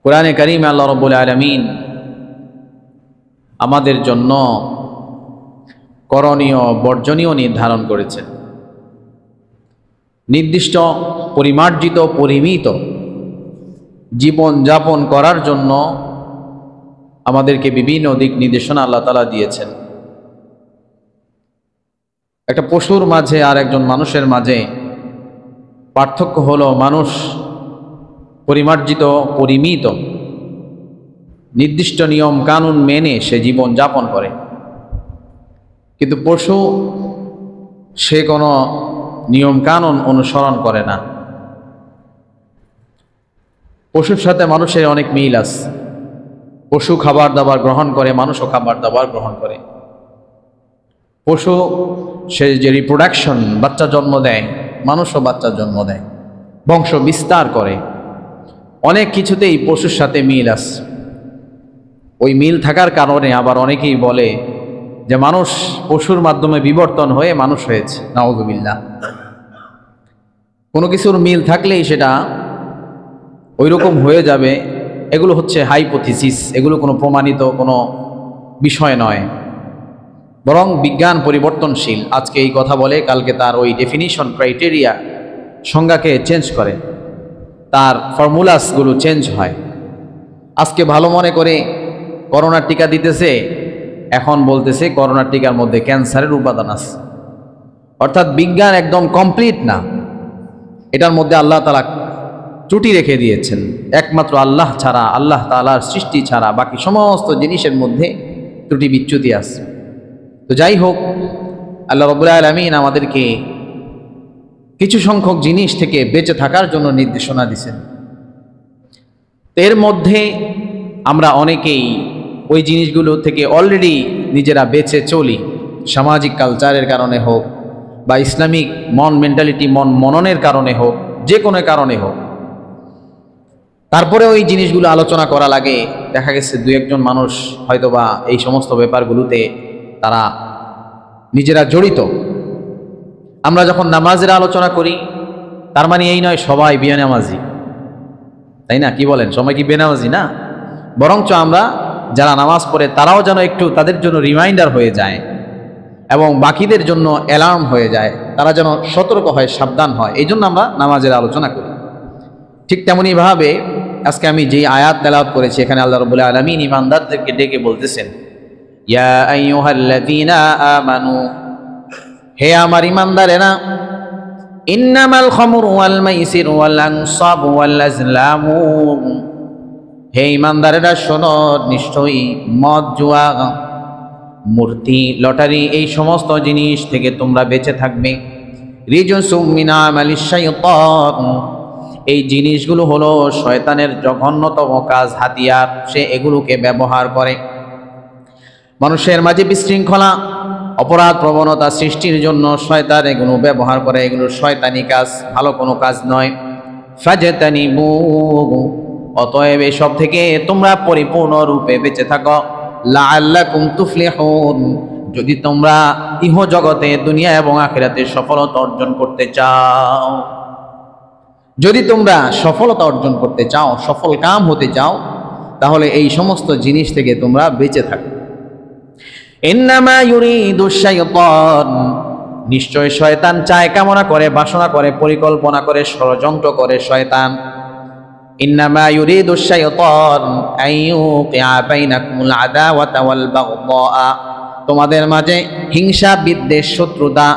কোরআনে কারীমে আল্লাহ রাব্বুল আলামিন আমাদের জন্য করণীয় বর্জনীয় নির্ধারণ করেছেন। নির্দিষ্ট পরিমার্জিত পরিমিত জীবন যাপন করার জন্য আমাদেরকে বিভিন্ন দিক নির্দেশনা আল্লাহ তাআলা দিয়েছেন। একটা পশুর মাঝে আর একজন মানুষের মাঝে পার্থক্য হলো মানুষ পরিমার্জিত পরিমিত নির্দিষ্ট নিয়ম কানুন মেনে সে জীবন যাপন করে, কিন্তু পশু সে কোনো নিয়ম কানুন অনুসরণ করে না। পশুর সাথে মানুষের অনেক মিল আছে। পশু খাবার দাবার গ্রহণ করে, মানুষও খাবার দাবার গ্রহণ করে। পশু সে যে রিপ্রোডাকশন, বাচ্চা জন্ম দেয়, মানুষও বাচ্চা জন্ম দেয়, বংশ বিস্তার করে। অনেক কিছুতেই পশুর সাথে মিল আছে। ওই মিল থাকার কারণে আবার অনেকেই বলে যে মানুষ পশুর মাধ্যমে বিবর্তন হয়ে মানুষ হয়েছে। নাউযুবিল্লাহ। কোনো কিছুর মিল থাকলেই সেটা ওই রকম হয়ে যাবে, এগুলো হচ্ছে হাইপোথিসিস, এগুলো কোনো প্রমাণিত কোনো বিষয় নয়, বরং বিজ্ঞান পরিবর্তনশীল। আজকে এই কথা বলে কালকে তার ওই ডেফিনিশন ক্রাইটেরিয়া সংজ্ঞাকে চেঞ্জ করে, তার ফর্মুলাসগুলো চেঞ্জ হয়। আজকে ভালো মনে করে করোনার টিকা দিতেছে, এখন বলতেছে করোনার টিকার মধ্যে ক্যান্সারের উপাদান আছে। অর্থাৎ বিজ্ঞান একদম কমপ্লিট না, এটার মধ্যে আল্লাহ তাআলা ত্রুটি রেখে দিয়েছেন। একমাত্র আল্লাহ ছাড়া, আল্লাহ তাআলার সৃষ্টি ছাড়া বাকি সমস্ত জিনিসের মধ্যে ত্রুটি বিচ্যুতি আছে। তো যাই হোক, আল্লাহ রাব্বুল আলামিন আমাদেরকে কিছু সংখ্যক জিনিস থেকে বেঁচে থাকার জন্য নির্দেশনা দিয়েছেন। এর মধ্যে আমরা অনেকেই ওই জিনিসগুলো থেকে অলরেডি নিজেরা বেঁচে চলি, সামাজিক কালচারের কারণে হোক বা ইসলামিক মেন্টালিটি মননের কারণে হোক, যে কোনো কারণে হোক। তারপরে ওই জিনিসগুলো আলোচনা করা লাগে। দেখা গেছে দু একজন মানুষ হয়তোবা এই সমস্ত ব্যাপারগুলোতে তারা নিজেরা জড়িত। আমরা যখন নামাজের আলোচনা করি, তার মানে এই নয় সবাই বেনামাজি, তাই না? কি বলেন, সবাই কি বেনামাজি না? বরঞ্চ আমরা যারা নামাজ পড়ে তারাও যেন একটু তাদের জন্য রিমাইন্ডার হয়ে যায় এবং বাকিদের জন্য অ্যালার্ম হয়ে যায়, তারা যেন সতর্ক হয়, সাবধান হয়। এই জন্য আমরা নামাজের আলোচনা করি। ঠিক তেমনইভাবে আজকে আমি যেই আয়াত তেলাওয়াত করেছি, এখানে আল্লাহ রাব্বুল আলামিন ঈমানদারদেরকে ডেকে বলতেছেন, ইয়া আইয়ুহাল্লাযীনা আমানু, হে আমার ঈমানদারেরা, ইন্নামাল খামরু ওয়াল মাইসিরু ওয়াল আনসাবু ওয়াল আজলামু, হে ঈমানদারেরা শোনো, নিশ্চয়ই মদ, জুয়া, মূর্তি, লটারি, এই সমস্ত জিনিস থেকে তোমরা বেঁচে থাকবে। রিজসুম মিন আমালিশ শাইতান, এই জিনিসগুলো হলো শয়তানের জঘন্যতম কাজ, হাতিয়ার। সে এগুলোকে ব্যবহার করে মানুষের মাঝে বিশৃঙ্খলা, অপরাধ প্রবণতা সৃষ্টির জন্য শয়তান এগুলো ব্যবহার করে। এগুলো শয়তানি কাজ, ভালো কোনো কাজ নয়। ফাজতানিবু, অতএব এসব থেকে তোমরা পরিপূর্ণরূপে বেঁচে থাকো। লাআল্লাকুম তুফলিহুন, যদি তোমরা ইহ জগতে, দুনিয়া এবং আখিরাতে সফলতা অর্জন করতে চাও। যদি তোমরা সফলতা অর্জন করতে চাও, সফল কাম হতে চাও, তাহলে এই সমস্ত জিনিস থেকে তোমরা বেঁচে থাকো। ইন্নামা ইউরিদুশ শাইতান, নিশ্চয় শয়তান চায়, কামনা করে, বাসনা করে, পরিকল্পনা করে, ষড়যন্ত্র করে শয়তান। ইন্নামা ইউরিদুশ শাইতান আইয়ুকিআ বাইনাকুমুল আদাওয়াতা ওয়াল বাগদা, তোমাদের মাঝে হিংসা, বিদ্বেষ, শত্রুতা,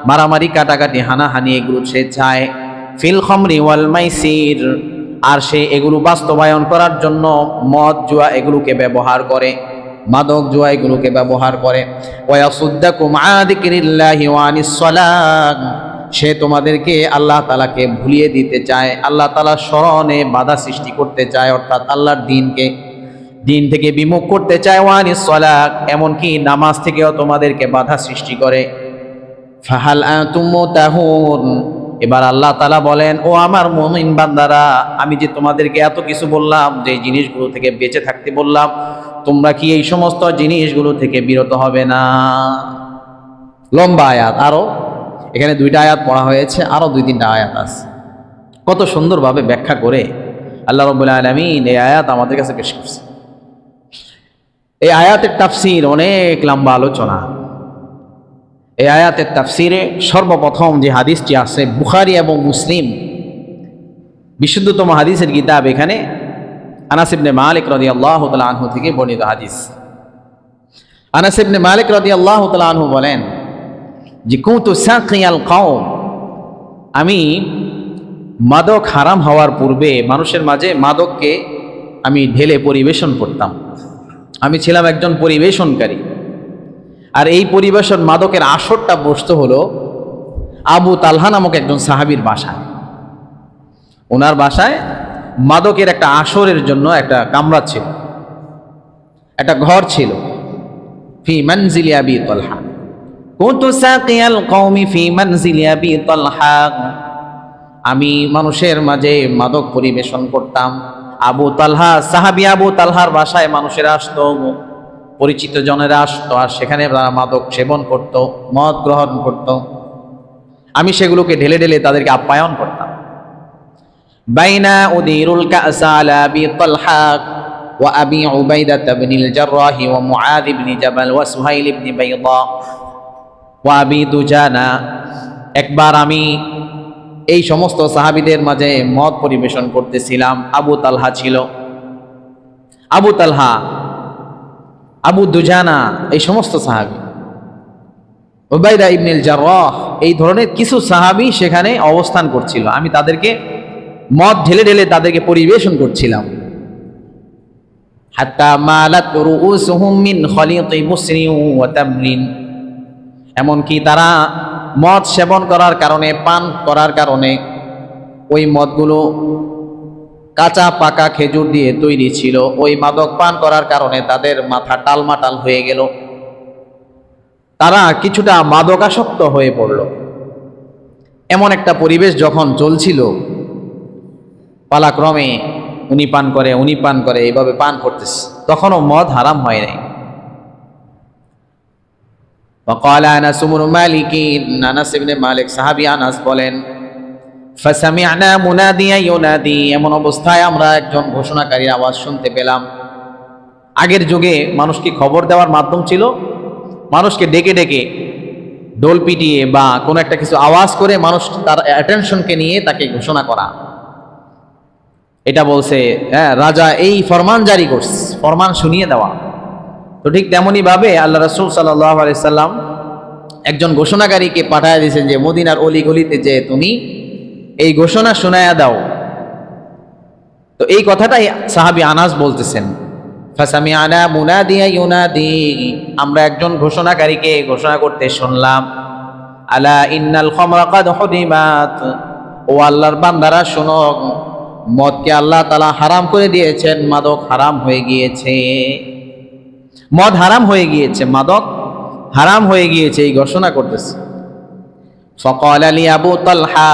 মারামারি, কাটাকাটি, হানাহানি, এগুলো সে চায়। ফিল খামরি ওয়াল মাইসির, আর সে এগুলো বাস্তবায়ন করার জন্য মদ, জুয়া এগুলোকে ব্যবহার করে, মাদক, জুয়া এগুলোকে ব্যবহার করে। ওয়ায়াসুদ্দাকুম আন যিকরিল্লাহি ওয়া আনিস সালাত, সে তোমাদেরকে আল্লাহ তাআলাকে ভুলিয়ে দিতে চায়, আল্লাহ তাআলার স্মরণে বাধা সৃষ্টি করতে চায়, অর্থাৎ আল্লাহর দিন থেকে বিমুখ করতে চায়। ওয়া আনিস সালাত, এমনকি নামাজ থেকেও তোমাদেরকে বাধা সৃষ্টি করে। ফাহাল আনতুম মুতাহুন, এবার আল্লাহ তাআলা বলেন, ও আমার মুমিন বান্দারা, আমি যে তোমাদেরকে এত কিছু বললাম, যে জিনিসগুলো থেকে বেঁচে থাকতে বললাম, তোমরা কি এই সমস্ত জিনিসগুলো থেকে বিরত হবে না? লম্বা আয়াত, আরো এখানে 2টা আয়াত পড়া হয়েছে, আরো 2-3টা আয়াত আছে। কত সুন্দরভাবে ব্যাখ্যা করে আল্লাহ রাব্বুল আলামিন এই আয়াত আমাদের কাছে পেশ করছে। এই আয়াতের তাফসীর অনেক লম্বা আলোচনা। এই আয়াতের তাফসীরে সর্বপ্রথম যে হাদিসটি আছে বুখারী এবং মুসলিম বিশুদ্ধতম হাদিসের কিতাব, এখানে আনাস ইবনে মালিক রাদিয়াল্লাহু তাআলা আনহু থেকে বর্ণিত হাদিস। আনাস ইবনে মালিক রাদিয়াল্লাহু তাআলা আনহু বলেন যে কুনতু সাকিয়াল কওম, আমি মাদক হারাম হওয়ার পূর্বে মানুষের মাঝে মাদককে আমি ঢেলে পরিবেশন করতাম। আমি ছিলাম একজন পরিবেশনকারী। আর এই পরিবেশন মাদকের আসরটা বসতো হলো আবু তালহা নামক একজন সাহাবীর বাসায়। ওনার বাসায় মাদকের একটা আসরের জন্য একটা কামরা ছিল, একটা ঘর ছিল। ফি মানজিলি আবি তালহা, কুনতু সাকিয়াল কওমি ফি মানজিলি আবি তালহা, আমি মানুষের মাঝে মাদক পরিবেশন করতাম। আবু তালহা, সাহাবী আবু তালহার বাসায় মানুষেরা আসতো, পরিচিত জনেরা আসতো, আর সেখানে তারা মাদক সেবন করত, মদ গ্রহণ করত। আমি সেগুলোকে ঢেলে ঢেলে তাদেরকে আপ্যায়ন করতাম। বাইনা উদিরুল কাসা আলা আবি তালহা ওয়া আবি উবাইদা ইবনুল জাররাহ ওয়া মুআদ ইবনে জাবাল ওয়া সুহাইল ইবনে বাইদা ওয়া আবি দুজানা। একবার আমি এই সমস্ত সাহাবীদের মাঝে মদ পরিবেশন করতেছিলাম। আবু তালহা ছিল, আবু তালহা, আবু দুজানা, এই সমস্ত সাহাবী, উবাইদা ইবনুল জাররাহ, এই ধরনের কিছু সাহাবী সেখানে অবস্থান করছিল। আমি তাদেরকে মদ ঢেলে ঢেলে তাদেরকে পরিবেশন করছিলাম। হাত্তা মালাত রুউসুহুম মিন খলিতি মুসরিন ওয়া তামরিন, এমনকি তারা মদ সেবন করার কারণে, পান করার কারণে, ওই মদগুলো কাঁচা পাকা খেজুর দিয়ে তৈরি ছিল, ওই মাদক পান করার কারণে তাদের মাথা টালমাটাল হয়ে গেল। তারা কিছুটা মাদকাসক্ত হয়ে পড়ল। এমন একটা পরিবেশ যখন চলছিল, পালাক্রমে উনি পান করে, উনি পান করে, এইভাবে পান করতেছে, তখনও মদ হারাম হয় নাই। وقال أنس بن مالك, আনাস ইবনে মালিক সাহাবী আনাস বলেন, فسمعنا مناديا ينادي, এমন অবস্থায় আমরা একজন ঘোষণাকারীর আওয়াজ শুনতে পেলাম। আগের যুগে মানুষকে খবর দেওয়ার মাধ্যম ছিল মানুষকে ডেকে ডেকে ডোল পিটিয়ে বা কোনো একটা কিছু আওয়াজ করে মানুষ তার অ্যাটেনশনকে নিয়ে তাকে ঘোষণা করা। এটা বলছে রাজা এই ফরমান জারি করছে, ফরমান শুনিয়ে দেওয়া। তো ঠিক তেমনই ভাবে আল্লাহ রাসূল সাল্লাল্লাহু আলাইহি সাল্লাম একজন ঘোষণাকারীকে পাঠায় দিয়েছেন যে মদিনার অলি গলিতে যে তুমি এই ঘোষণা শোনায়া দাও। তো এই কথাটাই সাহাবী আনাস বলতেছেন, ফাসামিআনা মুনাদিয়া ইউনাদি, আমরা একজন ঘোষণাকারীকে ঘোষণা করতে শুনলাম, আলা ইন্নাল খামরা কাদ হুরিমাত, ও আল্লাহর বান্দারা শোনো, মদকে আল্লাহ তাআলা হারাম করে দিয়েছেন, মাদক হারাম হয়ে গিয়েছে, মদ হারাম হয়ে গিয়েছে, মাদক হারাম হয়ে গিয়েছে, এই ঘোষণা করতেছে। ফাকাল লি আবু তালহা,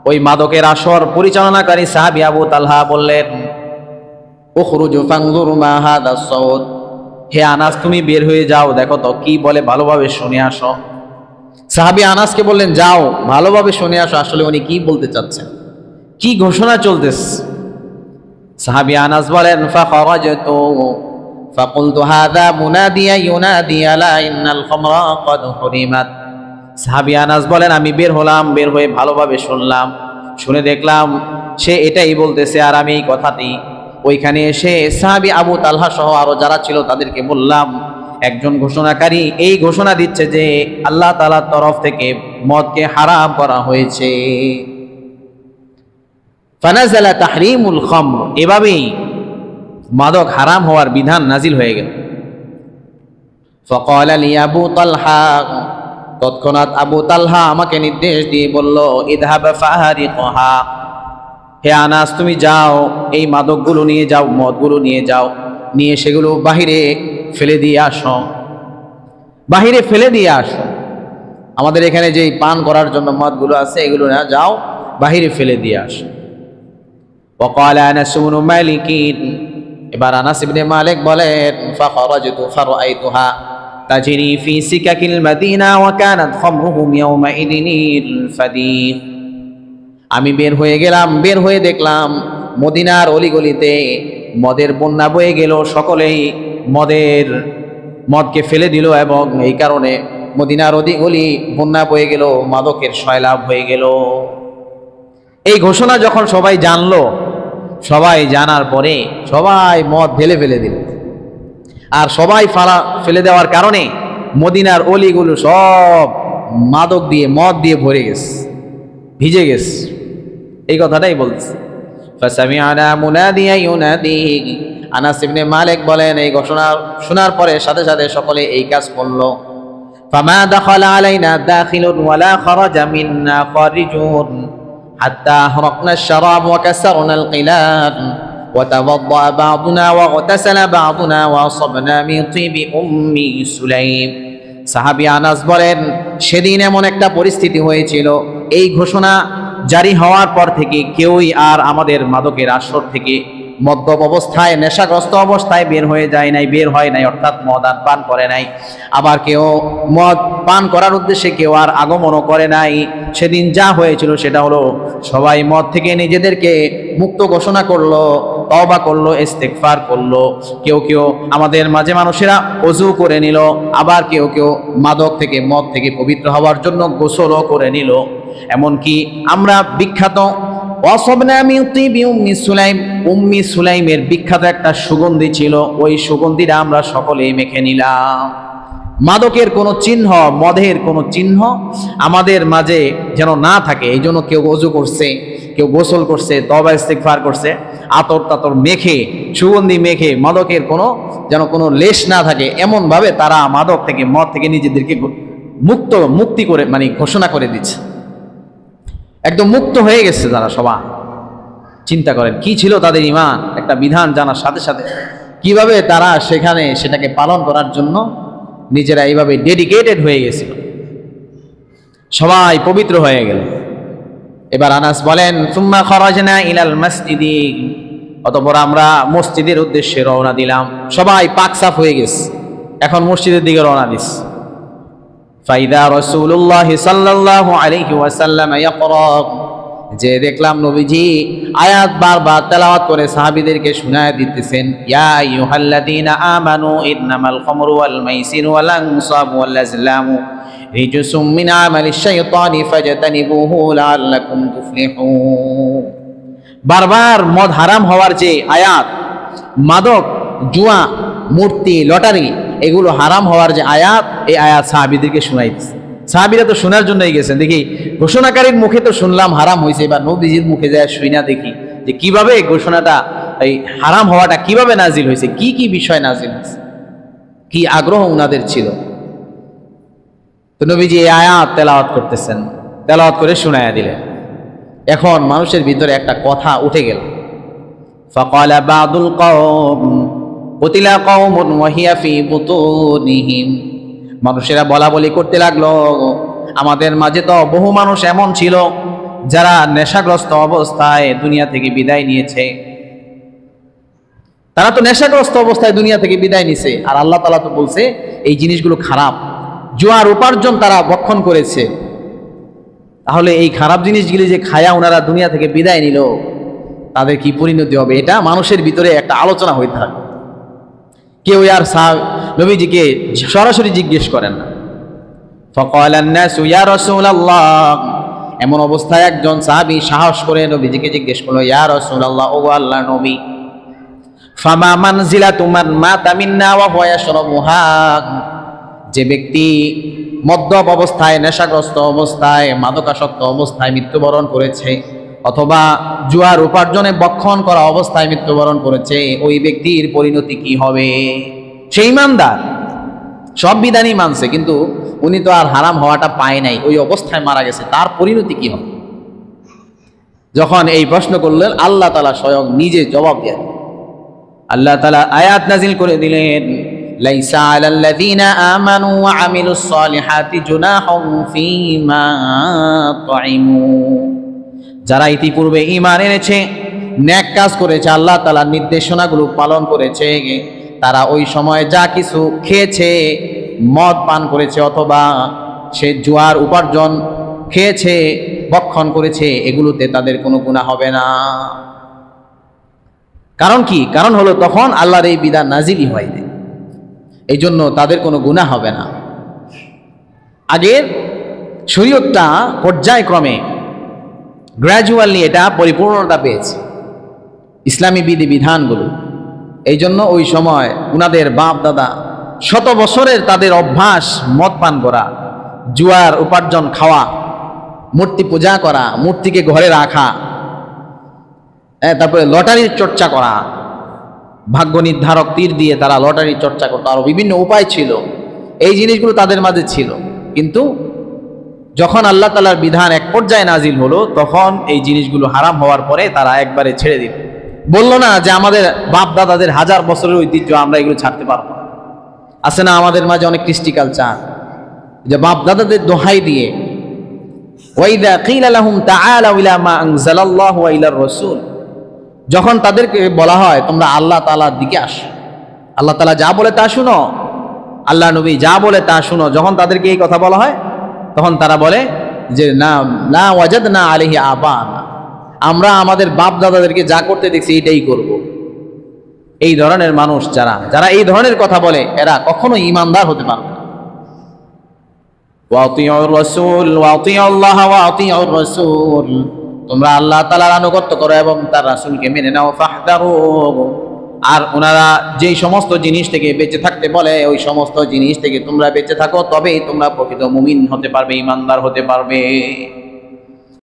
ওই মাদকের আসর পরিচালনাকারী সাহাবী আবু তালহা বললেন, উখরুজু ফানজুর মা হাদা সাউত, হে আনাস তুমি বের হয়ে যাও, দেখো তো কি বলে, ভালোভাবে শুনে আসো। সাহাবী আনাসকে বললেন, যাও ভালোভাবে শুনে আসো, আসলে উনি কি বলতে চাচ্ছেন, কি ঘোষণা চলতেছে। সাহাবী আনাস বলেন, ফাখারাজতু ফাকুলতু হাযা মুনাদিয়া ইউনাদি আলা ইন্নাল খামরা ক্বাদ হুরিমাত। সাহাবী আনাস বলেন, আমি বের হলাম, বের হয়ে ভালোভাবে শুনলাম, শুনে দেখলাম সে এটাই বলতেছে, আর আমি এই কথাটি ওইখানে এসে সাহাবী আবু তালহা সহ আরো যারা ছিল তাদেরকে বললাম, একজন ঘোষণাকারী এই ঘোষণা দিচ্ছে যে আল্লাহ তাআলার তরফ থেকে মদকে হারাম করা হয়েছে। ফানাজালা তাহরিমুল খামর, এভাবেই মাদক হারাম হওয়ার বিধান নাজিল হয়ে গেল। ফাকালা লি আবু তালহা, তৎক্ষণাৎ আবু তালহা আমাকে নির্দেশ দিয়ে বলল, ইযহাব ফাহারিকহা, হে আনাস তুমি যাও, এই মাদকগুলো নিয়ে যাও, মদগুলো নিয়ে যাও, নিয়ে সেগুলো বাহিরে ফেলে দিয়ে আসো, বাহিরে ফেলে দিয়ে আসো। আমাদের এখানে যে পান করার জন্য মদগুলো আছে এগুলো না, যাও বাহিরে ফেলে দিয়ে আসো। وقال أنس بن مالك, এবার আনাস ইবনে মালিক বলেন, ফাখারাজতু ফারাআইতুহা তাজরি ফি সিকাকিল মাদিনা ওয়া কানাত খামরুহুম ইয়াওমাইদিনিল ফাদিক, আমি বের হয়ে গেলাম, বের হয়ে দেখলাম মদিনার অলিগলিতে মদের বন্যা বয়ে গেল, সকলেই মদকে ফেলে দিল এবং এই কারণে মদিনার অলিগলি বন্যা বয়ে গেল, মাদকের সয়লাভ হয়ে গেল। এই ঘোষণা যখন সবাই জানলো, সবাই জানার পরে সবাই মদ ফেলে দিল, আর সবাই ফেলে দেওয়ার কারণে মদিনার অলিগুলো সব মাদক দিয়ে মদ দিয়ে ভরে গেছে, ভিজে গেছে। এই কথাটাই বলছে। ফাসামি'না মুনাদিয়া ইউনাদি, আনাস ইবনে মালিক বলেন এই ঘোষণা শোনার পরে সাথে সাথে সকলে এই কাজ করলো। ফামা দাখালা আলাইনা দাখিলুন ওয়ালা খারাজা মিন্না খারিজুন হাত্তা আহরাকনা আশ-শারাব ওয়া কাসারনা আল-qilan ওয়া তাওয়াদ্দা বা'দুনা ওয়া ইগতাসালা বা'দুনা ওয়া আসাবনা মিন তিবি উম্মি সুলাইম। সাহাবী আনাস বলেন সেদিন এমন একটা পরিস্থিতি হয়েছিল, এই ঘোষণা জারি হওয়ার পর থেকে কেউই আর আমাদের মাদকের আসর থেকে মদ্যপ অবস্থায় নেশাগ্রস্ত অবস্থায় বের হয় নাই, অর্থাৎ মদ আর পান করে নাই। আবার কেউ মদ পান করার উদ্দেশ্যে কেউ আর আগমনও করে নাই। সেদিন যা হয়েছিল সেটা হলো সবাই মদ থেকে নিজেদেরকে মুক্ত ঘোষণা করলো, তওবা করলো, ইস্তেগফার করলো। কেউ আমাদের মাঝে মানুষেরা ওযু করে নিল, আবার কেউ মাদক থেকে মদ থেকে পবিত্র হওয়ার জন্য গোসলও করে নিল। এমনকি আমরা বিখ্যাত উম্মি সুলাইমের বিখ্যাত একটা সুগন্ধি ছিল, ওই সুগন্ধিটা আমরা সকলেই মেখে নিলাম। মাদকের কোনো চিহ্ন, মদের কোনো চিহ্ন আমাদের মাঝে যেন না থাকে, এই জন্য কেউ ওযু করছে, কেউ গোসল করছে, তওবা ইস্তিগফার করছে, আতর তাতর মেখে, সুগন্ধি মেখে, মাদকের কোনো লেশ না থাকে, এমন ভাবে তারা মাদক থেকে মদ থেকে নিজেদেরকে মুক্তি করে ঘোষণা করে দিচ্ছে। একদম মুক্ত হয়ে গেছে তারা সবাই। চিন্তা করেন কি ছিল তাদের ঈমান। একটা বিধান জানার সাথে সাথে কিভাবে তারা সেটাকে পালন করার জন্য নিজেরা এইভাবে ডেডিকেটেড হয়ে গেছিল, সবাই পবিত্র হয়ে গেল। এবার আনাস বলেন সুম্মা খরাজনা ইলাল মসজিদি, অতঃপর আমরা মসজিদের উদ্দেশ্যে রওনা দিলাম। সবাই পাক সাফ হয়ে গেছে, এখন মসজিদের দিকে রওনা দিস। ফাইদা রাসূলুল্লাহ সাল্লাল্লাহু আলাইহি ওয়াসাল্লাম ইয়াকরা, যে দেখলাম নবীজি আয়াত বারবার তেলাওয়াত করে সাহাবীদেরকে শোনায় দিতেছেন। ইয়া আইয়ুহাল্লাযীনা আমানু ইন্নামাল খামরু ওয়াল মাইসিরু ওয়াল আনসাবু ওয়াল আজলামু রিজসুম মিন আমালিশ শাইতানি ফাজতানিবুহু লাআল্লাকুম তুফলিহুন। বারবার মদ হারাম হওয়ার যে আয়াত, মাদক, জুয়া, মূর্তি, লটারি, এগুলো হারাম হওয়ার যে আয়াত, এই আয়াত সাহাবীদেরকে শোনাইতেছে। সাহাবীরা তো শোনার জন্যই গেছেন। দেখি ঘোষণাকারীর মুখে তো শুনলাম হারাম হয়েছে, এবার নবীজির মুখে যায় শুইনা দেখি যে কিভাবে ঘোষণাটা, এই হারাম হওয়াটা কিভাবে নাজিল হয়েছে, কি কি বিষয় নাজিল হয়েছে, কি আগ্রহ উনাদের ছিল। তো নবীজি এই আয়াত তেলাওয়াত করতেছেন, তেলাওয়াত করে শুনাইয়া দিলেন। এখন মানুষের ভিতরে একটা কথা উঠে গেল। ফাকালা বাদুল কওম কুতিলা কওমুন ওয়া হিয়া ফি বুতুনিহিম, মানুষেরা বলা বলি করতে লাগলো, আমাদের মাঝে তো বহু মানুষ এমন ছিল যারা নেশাগ্রস্ত অবস্থায় দুনিয়া থেকে বিদায় নিয়েছে। তারা তো নেশাগ্রস্ত অবস্থায় দুনিয়া থেকে বিদায় নিছে, আর আল্লাহ তাআলা তো বলছে এই জিনিসগুলো খারাপ। জুয়ার উপার্জন তারা ভক্ষণ করেছে, তাহলে এই খারাপ জিনিসগুলি যে খায়া ওনারা দুনিয়া থেকে বিদায় নিল, তাদের কি পরিণতি হবে, এটা মানুষের ভিতরে একটা আলোচনা হইতে থাকে। কেউ আর নবীজিকে সরাসরি জিজ্ঞেস করেন না। ফাকালান নাসু ইয়া রাসূলুল্লাহ, এমন অবস্থায় একজন সাহাবী সাহস করে নবীজিকে জিজ্ঞেস করলো, ইয়া রাসূলুল্লাহ, ও আল্লাহর নবী, ফামা মানজিলাতু মান মাতা মিন্না ওয়া হুয়া ইয়াশরাবুহা, যে ব্যক্তি মদ্যপ অবস্থায়, নেশাগ্রস্ত অবস্থায়, মাদকাসক্ত অবস্থায় মৃত্যুবরণ করেছে, অথবা জুয়ার উপার্জনে বক্ষণ করা অবস্থায় মৃত্যুবরণ করেছে, ওই ব্যক্তির পরিণতি কি হবে? সেই ইমানদার, সব বিধানই মানছে, কিন্তু উনি তো আর হারাম হওয়াটা পায় নাই, ওই অবস্থায় মারা গেছে, তার পরিণতি কি হবে? যখন এই প্রশ্ন করলেন, আল্লাহ তাআলা স্বয়ং নিজে জবাব দেন। আল্লাহ তাআলা আয়াত নাজিল করে দিলেন, লাইসা আলাল্লাযীনা আমানু ওয়া আমিলুস সালিহাতি জুনাহুম ফীমা তাইমু, যারা ইতিপূর্বে ঈমান এনেছে, নেক কাজ করেছে, আল্লাহ তাআলার নির্দেশনাগুলো পালন করেছে, তারা ওই সময় যা কিছু খেয়েছে, মদ পান করেছে, অথবা সে জুয়ার উপার্জন খেয়েছে, ভক্ষণ করেছে, এগুলোতে তাদের কোনো গুনাহ হবে না। কারণ কি? কারণ হলো তখন আল্লাহর এই বিধান নাজিলই হয়নি, এই জন্য তাদের কোনো গুনাহ হবে না। আগের শরীয়তটা পর্যায়ক্রমে গ্র্যাজুয়ালি এটা পরিপূর্ণতা পেয়েছে, ইসলামী বিধি বিধানগুলো। এই জন্য ওই সময় উনাদের বাপ দাদা শত বছরের তাদের অভ্যাস মদ পান করা, জুয়ার উপার্জন খাওয়া, মূর্তি পূজা করা, মূর্তিকে ঘরে রাখা, তারপরে লটারির চর্চা করা, ভাগ্য নির্ধারক তীর দিয়ে তারা লটারির চর্চা করতো, আরো বিভিন্ন উপায় ছিল, এই জিনিসগুলো তাদের মাঝে ছিল। কিন্তু যখন আল্লাহ তাআলার বিধান এক পর্যায়ে নাজিল হলো, তখন এই জিনিসগুলো হারাম হওয়ার পরে তারা একবারে ছেড়ে দিল। বললো না যে আমাদের বাপ দাদাদের হাজার বছরের ঐতিহ্য, আমরা এগুলো ছাড়তে পারবো না। আছে না আমাদের মাঝে অনেক কৃষ্টি কালচার, যে বাপ দাদাদের দোহাই দিয়ে ওয়াইদা কিলা লাহুম তাআলাউ ইলা মা আনজালাল্লাহু ওয়া ইলার রাসূল, যখন তাদেরকে বলা হয় তোমরা আল্লাহ তাআলার দিকে আসো, আল্লাহ তাআলা যা বলে তা শুনো, আল্লাহ নবী যা বলে তা শুনো, যখন তাদেরকে এই কথা বলা হয় তখন তারা বলে যে না না ওয়াজাদনা আলাইহি আবানা, আমরা আমাদের বাপ দাদাদেরকে যা করতে দেখছি এটাই করব। এই ধরনের মানুষ যারা যারা এই ধরনের কথা বলে, এরা কখনো ঈমানদার হতে পারবে না। ওয়াতিউর রাসূল ওয়াতিউল্লাহ ওয়াতিউর রাসূল, তোমরা আল্লাহ তাআলার আনুগত্য করো এবং তার রাসূলকে মেনে নাও। ফাহদারু, আর ওনারা যেই সমস্ত জিনিস থেকে বেঁচে থাকতে বলে ওই সমস্ত জিনিস থেকে তোমরা বেঁচে থাকো, তবেই তোমরা প্রকৃত মুমিন হতে পারবে, ঈমানদার হতে পারবে।